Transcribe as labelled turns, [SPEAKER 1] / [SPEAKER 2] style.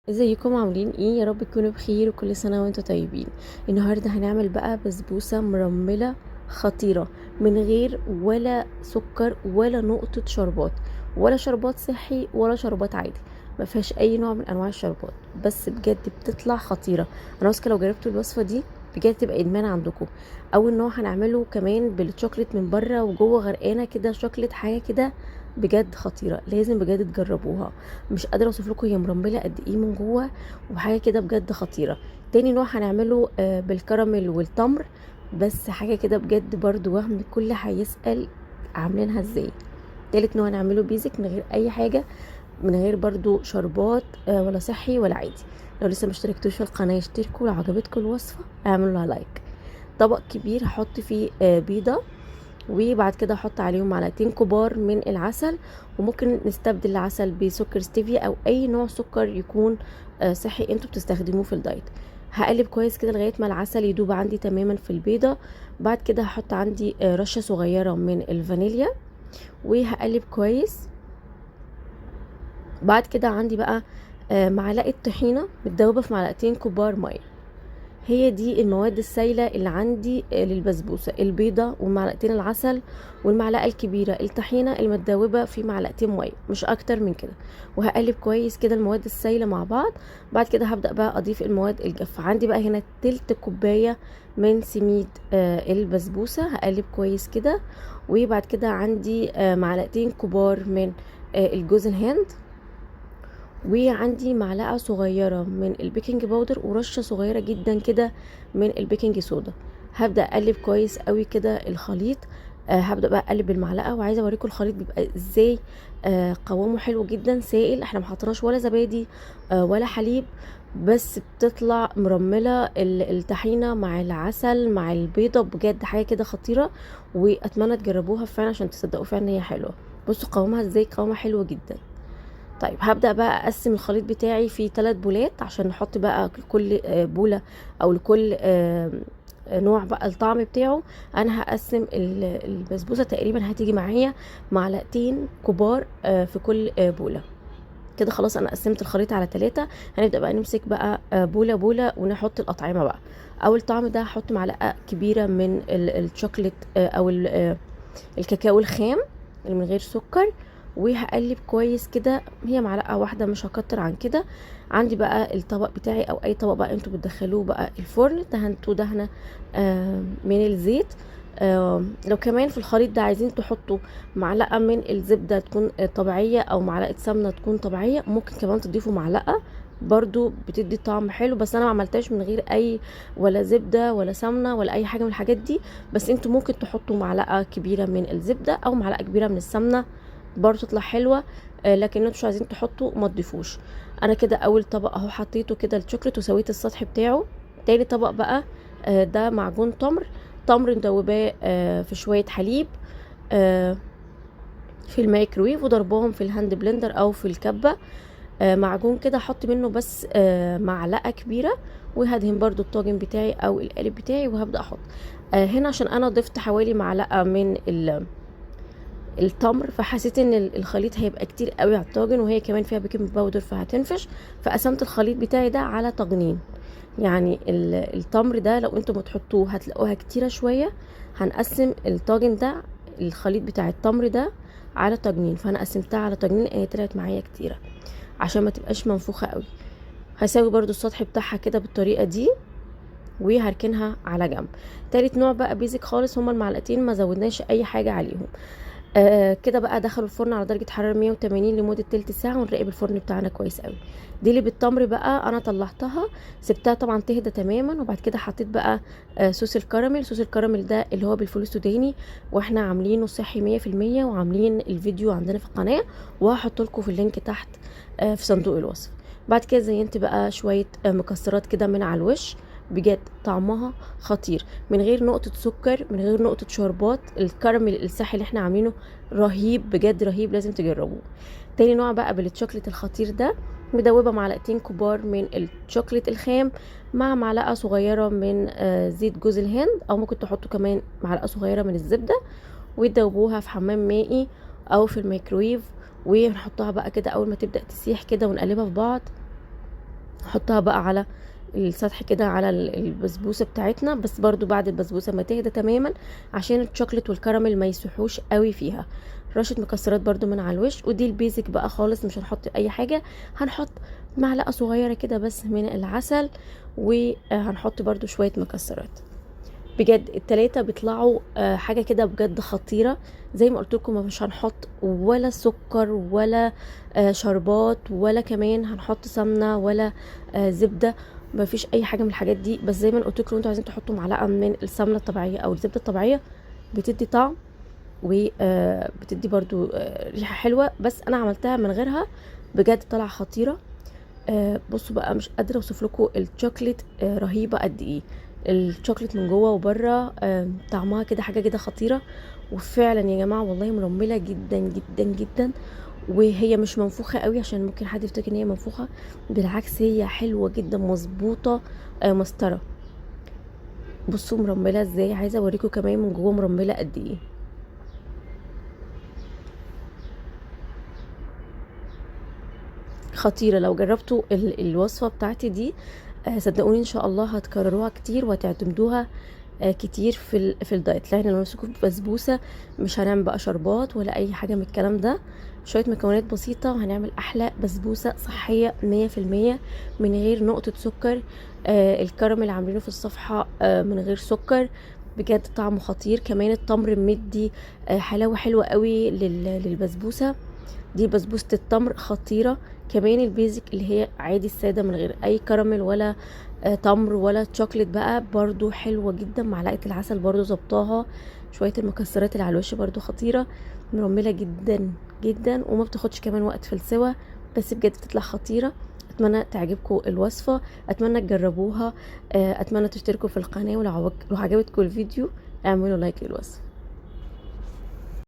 [SPEAKER 1] ازيكم عاملين ايه؟ يا رب تكونوا بخير وكل سنة وانتم طيبين. النهاردة هنعمل بقى بسبوسة مرملة خطيرة من غير ولا سكر ولا نقطة شربات، ولا شربات صحي ولا شربات عادي. ما فيهاش اي نوع من انواع الشربات، بس بجد بتطلع خطيرة. انا واثقة لو جربتوا الوصفة دي بجد تبقى ادمان عندكم. اول نوع هنعمله كمان بالشوكليت من بره وجوه غرقانة كده شوكليت، حاجة كده بجد خطيرة، لازم بجد تجربوها. مش قادره اوصف لكم هي مرمله قد ايه من جوه، وحاجه كده بجد خطيره. تاني نوع هنعمله بالكراميل والتمر، بس حاجه كده بجد برضو وهم كل هيسال عاملينها ازاي. تالت نوع هنعمله بيزك من غير اي حاجه، من غير برضو شربات ولا صحي ولا عادي. لو لسه مشتركتوش في القناه اشتركوا، لو عجبتكم الوصفه اعملوا لها لايك. طبق كبير هحط فيه بيضه، وبعد كده احط عليهم معلقتين كبار من العسل، وممكن نستبدل العسل بسكر ستيفيا او اي نوع سكر يكون صحي انتوا بتستخدموه في الدايت. هقلب كويس كده لغايه ما العسل يدوب عندي تماما في البيضه. بعد كده هحط عندي رشه صغيره من الفانيليا وهقلب كويس. بعد كده عندي بقى معلقه طحينه متدوبه في معلقتين كبار ميه. هي دي المواد السائلة اللي عندي للبسبوسة: البيضة ومعلقتين العسل والمعلقة الكبيرة الطحينة المتدوبة في معلقتين مية، مش اكتر من كده. وهقلب كويس كده المواد السائلة مع بعض. بعد كده هبدأ بقى اضيف المواد الجافة. عندي بقى هنا تلت كوباية من سميد البسبوسة، هقلب كويس كده. وبعد كده عندي معلقتين كبار من الجوز الهند، وعندي معلقة صغيرة من البيكنج باودر ورشة صغيرة جدا كده من البيكنج صودا. هبدأ اقلب كويس قوي كده الخليط. هبدأ بقى اقلب بالمعلقة، وعايزة اوريكم الخليط بيبقى ازاي. قوامه حلو جدا سائل، احنا محطناش ولا زبادي ولا حليب، بس بتطلع مرملة الطحينة مع العسل مع البيضة، بجد حاجة كده خطيرة. واتمنى تجربوها فعلا عشان تصدقوا فعلا ان هي حلوة. بصوا قوامها ازاي، قوامها حلو جدا. طيب هبدأ بقى اقسم الخليط بتاعي في 3 بولات عشان نحط بقى كل بولة او لكل نوع بقى الطعم بتاعه. انا هقسم البسبوسة تقريبا هتيجي معايا معلقتين كبار في كل بولة. كده خلاص انا قسمت الخليط على 3. هنبدأ بقى نمسك بقى بولة بولة ونحط الأطعمة بقى. اول طعم ده هحط معلقة كبيرة من الشوكليت او الكاكاو الخام اللي من غير سكر، وهقلب كويس كده. هي معلقه واحده مش هكتر عن كده. عندي بقى الطبق بتاعي او اي طبق بقى انتوا بتدخلوه بقى الفرن، دهنتوه دهنه من الزيت. لو كمان في الخليط ده عايزين تحطوا معلقه من الزبده تكون طبيعيه او معلقه سمنه تكون طبيعيه، ممكن كمان تضيفوا معلقه برضو بتدي طعم حلو. بس انا ما عملتهاش من غير اي ولا زبده ولا سمنه ولا اي حاجه من الحاجات دي. بس انتوا ممكن تحطوا معلقه كبيره من الزبده او معلقه كبيره من السمنه، برضو تطلع حلوه. لكن انتوا مش عايزين تحطوا ما تضيفوش. انا كده اول طبق اهو حطيته كده الشوكليت وسويت السطح بتاعه. تاني طبق بقى ده معجون تمر. تمر مدوباه في شويه حليب في الميكرويف وضربهم في الهاند بلندر او في الكبه. معجون كده احط منه بس معلقه كبيره. وهدهن برضو الطاجن بتاعي او القالب بتاعي وهبدا احط هنا عشان انا ضفت حوالي معلقه من التمر، فحسيت ان الخليط هيبقى كتير قوي على الطاجن، وهي كمان فيها بيكنج باودر فهتنفش. فقسمت الخليط بتاعي ده على طاجنين. يعني التمر ده لو انتم بتحطوه هتلاقوها كتيره شويه. هنقسم الطاجن ده، الخليط بتاع التمر ده، على طاجنين. فانا قسمتها على طاجنين، هي طلعت معايا كتيره عشان ما تبقاش منفوخه قوي. هسوي برضو السطح بتاعها كده بالطريقه دي وهركنها على جنب. تالت نوع بقى بيزك خالص، هما المعلقتين ما زودناش اي حاجه عليهم. كده بقى دخلوا الفرن على درجه حراره 180 لمده تلت ساعه، ونراقب الفرن بتاعنا كويس قوي. دي اللي بالتمر بقى انا طلعتها، سبتها طبعا تهدى تماما. وبعد كده حطيت بقى صوص الكراميل. صوص الكراميل ده اللي هو بالفول السوداني، واحنا عاملينه صحي 100%، وعاملين الفيديو عندنا في القناه، وهحط لكم في اللينك تحت في صندوق الوصف. بعد كده زينت بقى شويه مكسرات كده من على الوش. بجد طعمها خطير من غير نقطة سكر، من غير نقطة شربات. الكراميل الصحي اللي احنا عاملينه رهيب، بجد رهيب، لازم تجربوه. تاني نوع بقى بالشوكليت الخطير ده، مدوبة معلقتين كبار من الشوكليت الخام مع معلقة صغيرة من زيت جوز الهند، او ممكن تحطوا كمان معلقة صغيرة من الزبدة، وتدوبوها في حمام مائي او في الميكرويف. ونحطها بقى كده اول ما تبدأ تسيح كده ونقلبها في بعض. نحطها بقى على السطح كده على البسبوسه بتاعتنا، بس برضو بعد البسبوسه ما تهدى تماما عشان الشوكليت والكراميل ما يسيحوش قوي فيها. رشه مكسرات برضو من على الوش، ودي البيزك بقى خالص، مش هنحط اي حاجه. هنحط معلقه صغيره كده بس من العسل، وهنحط برضو شويه مكسرات. بجد التلاتة بيطلعوا حاجة كده بجد خطيرة. زي ما قلت لكم مش هنحط ولا سكر ولا شربات، ولا كمان هنحط سمنة ولا زبدة. ما فيش اي حاجة من الحاجات دي. بس زي ما قلت لكم انتوا عايزين تحطوا معلقة من السمنة الطبيعية او الزبدة الطبيعية، بتدي طعم وبتدي برضو ريحة حلوة. بس انا عملتها من غيرها، بجد طلع خطيرة. بصوا بقى، مش قادره اوصف لكم الشوكليت رهيبه قد ايه. الشوكليت من جوه وبره طعمها كده حاجه كده خطيره. وفعلا يا جماعه والله مرمله جدا جدا جدا. وهي مش منفوخه قوي عشان ممكن حد يفتكر ان هي منفوخه، بالعكس هي حلوه جدا مظبوطه مسطره. بصوا مرمله ازاي، عايزه اوريكم كمان من جوه مرمله قد ايه. خطيره. لو جربتوا الوصفه بتاعتي دي صدقوني ان شاء الله هتكرروها كتير وهتعتمدوها كتير في الدايت. لا احنا لو نمسكوا في بسبوسه مش هنعمل بقى شربات ولا اي حاجه من الكلام ده، شويه مكونات بسيطه وهنعمل احلى بسبوسه صحيه 100% من غير نقطه سكر. الكراميل اللي عاملينه في الصفحه من غير سكر، بجد طعمه خطير. كمان التمر مدي حلاوه حلوه قوي للبسبوسه دي. بسبوسه التمر خطيره. كمان البيزك اللي هي عادي الساده من غير اي كراميل ولا تمر ولا شوكليت بقى، برضو حلوه جدا. معلقه العسل برضو ظبطاها. شويه المكسرات اللي على الوش برضو خطيره. مرمله جدا جدا وما بتاخدش كمان وقت في السوا، بس بجد بتطلع خطيره. اتمنى تعجبكم الوصفه، اتمنى تجربوها. اتمنى تشتركوا في القناه، ولو عجبتكم الفيديو اعملوا لايك للوصفه.